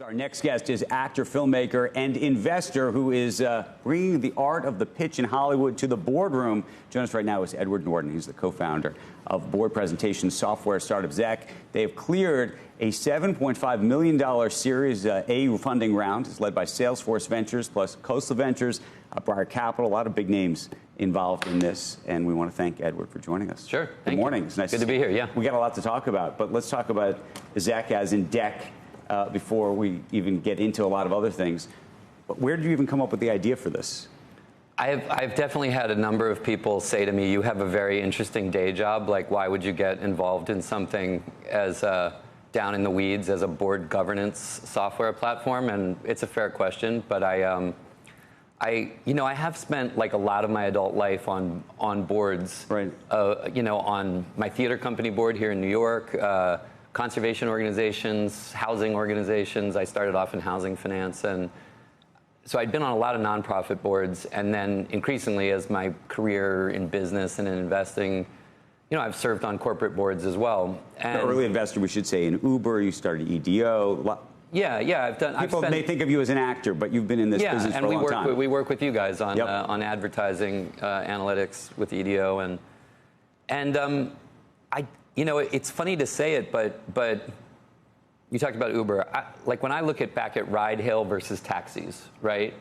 Our next guest is actor, filmmaker, and investor who is bringing the art of the pitch in Hollywood to the boardroom. Joining us right now is Edward Norton. He's the co-founder of board presentation software startup Zeck. They have cleared a $7.5 million Series A funding round. It's led by Salesforce Ventures plus Coastal Ventures, Briar Capital, a lot of big names involved in this. And we want to thank Edward for joining us. Sure. Good morning. It's nice to be here. Yeah. We got a lot to talk about, but let's talk about Zeck as in deck. Before we even get into a lot of other things. But where did you even come up with the idea for this? I've definitely had a number of people say to me, you have a very interesting day job. Like, why would you get involved in something as down in the weeds as a board governance software platform? And it's a fair question, but I have spent like a lot of my adult life on boards. Right. On my theater company board here in New York, conservation organizations, housing organizations. I started off in housing finance. And so I'd been on a lot of nonprofit boards. And then increasingly, as my career in business and in investing, I've served on corporate boards as well. And the early investor, we should say, in Uber, you started EDO. Yeah, I've done. People may think of you as an actor, but you've been in this business for a long time. We work with you guys on on advertising analytics with EDO, it's funny to say it, but you talked about Uber. Like when I look back at ride-hail versus taxis, right?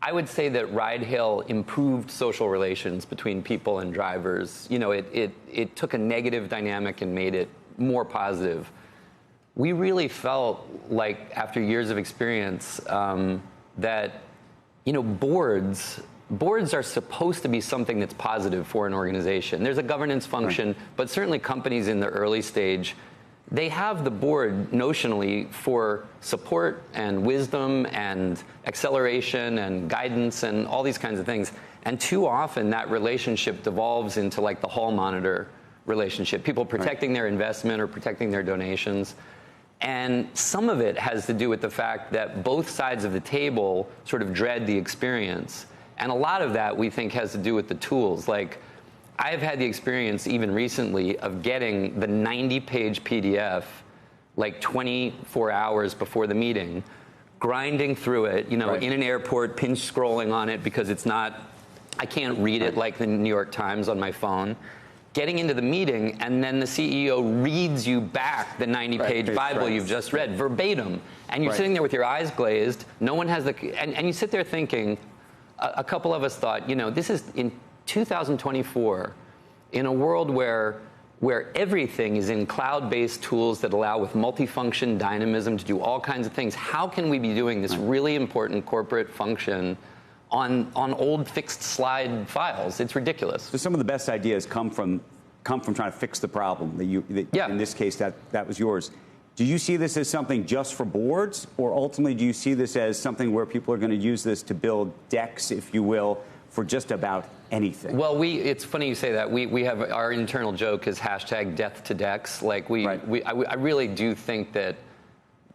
I would say that ride-hail improved social relations between people and drivers. It took a negative dynamic and made it more positive. We really felt like, after years of experience, that boards are supposed to be something that's positive for an organization. There's a governance function, right. But certainly companies in the early stage, they have the board notionally for support and wisdom and acceleration and guidance and all these kinds of things. And too often that relationship devolves into like the hall monitor relationship, people protecting their investment or protecting their donations. And some of it has to do with the fact that both sides of the table sort of dread the experience. And a lot of that, we think, has to do with the tools. Like, I've had the experience, even recently, of getting the 90-page PDF, like 24 hours before the meeting, grinding through it, right. In an airport, pinch scrolling on it because I can't read it like the New York Times on my phone. Getting into the meeting, and then the CEO reads you back the 90-page Bible you've just read, verbatim. And you're sitting there with your eyes glazed. No one has and you sit there thinking, a couple of us thought, this is in 2024, in a world where everything is in cloud-based tools that allow with multifunction dynamism to do all kinds of things. How can we be doing this really important corporate function on old fixed slide files? It's ridiculous. So some of the best ideas come from trying to fix the problem. In this case, that was yours. Do you see this as something just for boards, or ultimately do you see this as something where people are going to use this to build decks, if you will, for just about anything? Well, it's funny you say that. We have our internal joke is #death-to-decks. Like I really do think that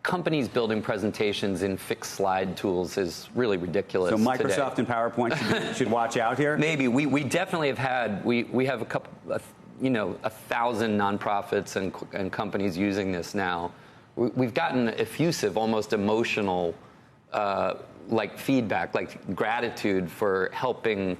companies building presentations in fixed slide tools is really ridiculous. So Microsoft today. And PowerPoint should watch out here? Maybe. We definitely have had, we have a couple, 1,000 nonprofits and companies using this now. We've gotten effusive, almost emotional, like feedback, like gratitude for helping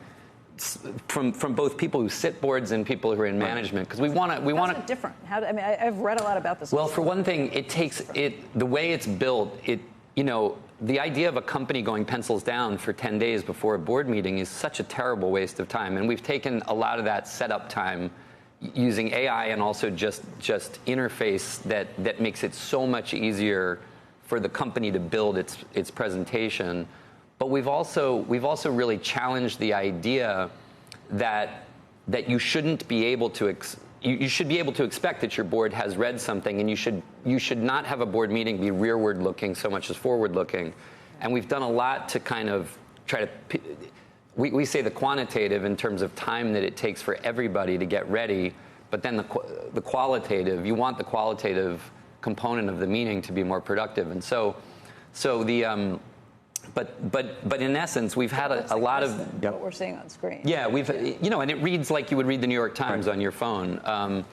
from both people who sit boards and people who are in management, because we want to. How's it different? I've read a lot about this. Well, for one thing, the way it's built, the idea of a company going pencils down for 10 days before a board meeting is such a terrible waste of time, and we've taken a lot of that setup time using AI and also just interface that makes it so much easier for the company to build its presentation. But we've also really challenged the idea that you shouldn't be able to you should be able to expect that your board has read something, and you should not have a board meeting be rearward looking so much as forward looking. And we've done a lot to kind of try to. We say the quantitative in terms of time that it takes for everybody to get ready, but then the qualitative, you want the qualitative component of the meeting to be more productive. And so the but in essence, we've had a lot of what we're seeing on screen. Yeah, we've and it reads like you would read the New York Times on your phone.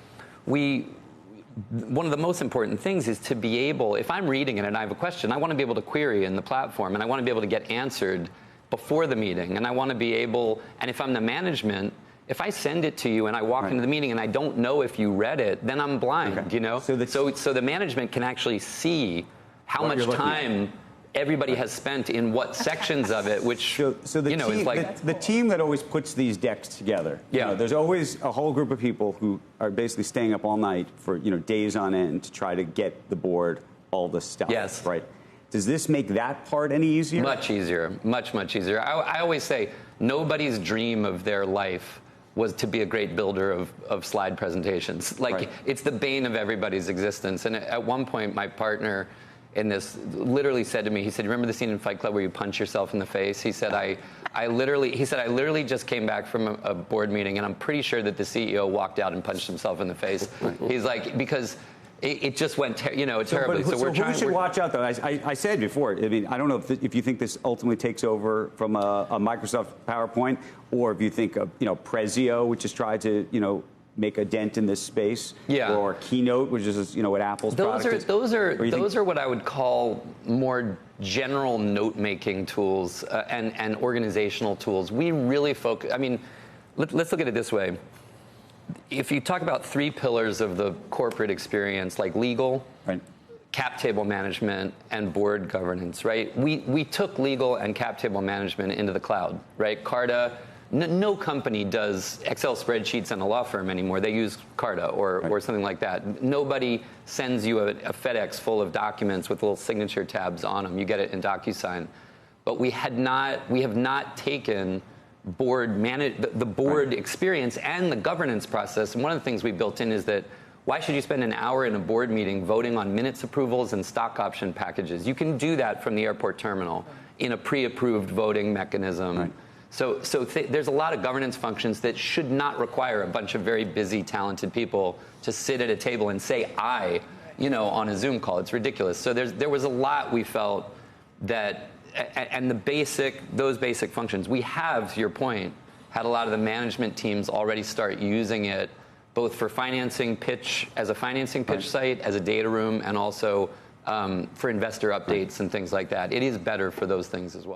one of the most important things is to be able, if I'm reading it and I have a question, I want to be able to query in the platform, and I want to be able to get answered before the meeting, and I want to be able, and if I'm the management, if I send it to you and I walk into the meeting and I don't know if you read it, then I'm blind, you know? So the management can actually see how much time everybody has spent in what sections of it, which, so the you know, team, is like... the team that always puts these decks together, you know, there's always a whole group of people who are basically staying up all night for, you know, days on end to try to get the board all the stuff, right? Does this make that part any easier? Much easier, much, much easier. I always say nobody's dream of their life was to be a great builder of slide presentations. Like, it's the bane of everybody's existence. And at one point, my partner in this literally said to me, he said, remember the scene in Fight Club where you punch yourself in the face? He said, I literally just came back from a board meeting, and I'm pretty sure that the CEO walked out and punched himself in the face. He's like, because it just went, terribly. So who should watch out, though? I said before, I mean, I don't know if you think this ultimately takes over from a Microsoft PowerPoint, or if you think of, Prezio, which has tried to, make a dent in this space, or Keynote, which is, what Apple's product is. Those are what I would call more general note-making tools and organizational tools. We really focus. I mean, let's look at it this way. If you talk about 3 pillars of the corporate experience, like legal, cap table management, and board governance, right? We took legal and cap table management into the cloud, right? Carta. No company does Excel spreadsheets in a law firm anymore. They use Carta or something like that. Nobody sends you a FedEx full of documents with little signature tabs on them. You get it in DocuSign. But we have not taken the board experience and the governance process. And one of the things we built in is that why should you spend an hour in a board meeting voting on minutes approvals and stock option packages? You can do that from the airport terminal in a pre-approved voting mechanism. So there's a lot of governance functions that should not require a bunch of very busy, talented people to sit at a table and say "I," on a Zoom call. It's ridiculous. So there was a lot we felt that, and those basic functions, we have, to your point, had a lot of the management teams already start using it, both for financing pitch, as a financing pitch site, as a data room, and also for investor updates and things like that. It is better for those things as well.